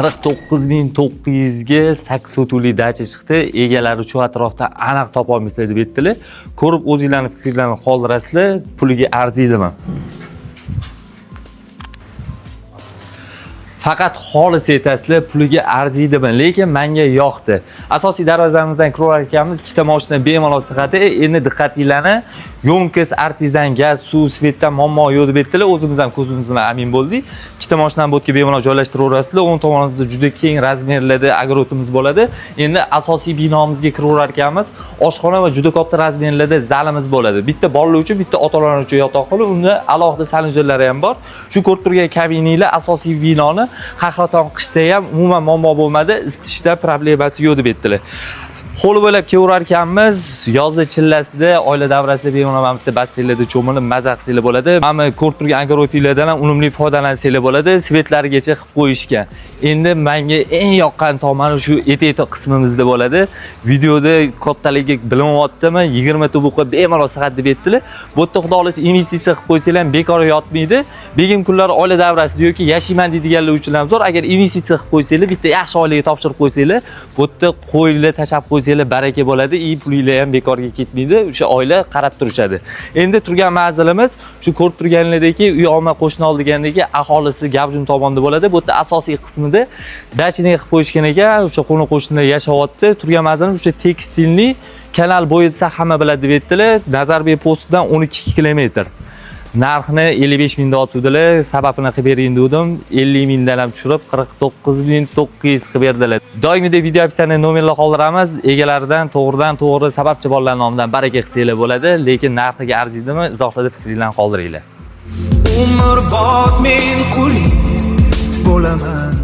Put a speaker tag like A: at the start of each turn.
A: 49.900 ga 8 sotuvli dacha chiqdi. Egalari shu atrofda aniq topa olmaysizlar deb aytdilar. Ko'rib o'zingizlarning fikrlarini qoldirasizlar, puliga arziydimi? Faqat xolis aytasizlar, puliga arziydimi, lekin menga yoqdi. Asosiy darvozamizdan kirar ekanmiz, ikkita mashina bemalol sig'adi. Endi diqqatinglarni, yo'nkiz, artizan, gaz, suv, svetdan muammo yo'q deb aytdilar. O'zimiz ham ko'zimiz bilan amin bo'ldik. Ikkita mashinani bu yerga bemalol joylashtiraverasizlar. O'ng tomonimizda juda keng razmerlarda огородimiz bo'ladi. Endi asosiy binomizga kiraverar ekanmiz. Oshxona va juda katta razmerlarda zalimiz bo'ladi. Bitta bolalar uchun, bitta otalar uchun yotoqxona, unda alohida sanuzellari ham bor. Shu ko'rib turgan kabinalar asosiy binoni Qahraton qishda ham umuman muammo bo'lmadi, isitishda problemasi yo'q deb aytdilar. Qo'l bo'ylab kelaverar ekanmiz, yozda chillasida, oila davrasida bemalol bitta basseynlarda cho'milib maza qilsanglar bo'ladi. Mana ko'rib turgan огородlardan ham unumli foydalansanglar bo'ladi, svetlarigacha qilib qo'yishgan. Endi menga eng yoqqan tomoni shu et-et qismimizda bo'ladi. Videoda kattaligiga bilmayaptimi, 20 ta buqa bemalol sig'adi deb aytdilar. Bu yerda xudo xolasa investitsiya qilib qo'ysanglar ham bekor yotmaydi. Begim kunlar oila davrasida yoki yashayman deydiganlar uchun ham zo'r. Agar investitsiya qilib qo'ysanglar, bitta yaxshi oilaga topshirib qo'ysanglar, bu yerda qo'ylar tashab qo'ysanglar baraka bo'ladi, pulinglar ham bekorga ketmaydi. O'sha oila qarab turishadi. Endi turgan manzilimiz shu ko'rib turganlardagi uy olma qo'shni oldigandagi aholisi Gavjun tomonda bo'ladi. Bu yerda asosiy qismida dachniy qilib qo'yishgan ekan. O'sha qo'ni qo'shnilar yashayapti. Turgan manzilimiz o'sha tekstilni kanal bo'yi desa hamma biladi deb aytdilar. Nazarbek postidan 12 kilometr. Narxni 55 mingdan otdilar, sababini qilib bering dedim. 50 mingdan ham tushirib 49.900 qilib berdilar. Doimidek video opsiyaning nomerlarini qoldiramiz. Egalaridan to'g'ridan-to'g'ri sababchi bolalar nomidan baraka qilsanglar bo'ladi, lekin narxiga arziydimi? Izohlarda fikringizni qoldiringlar.
B: Umrbod men quling bo'laman.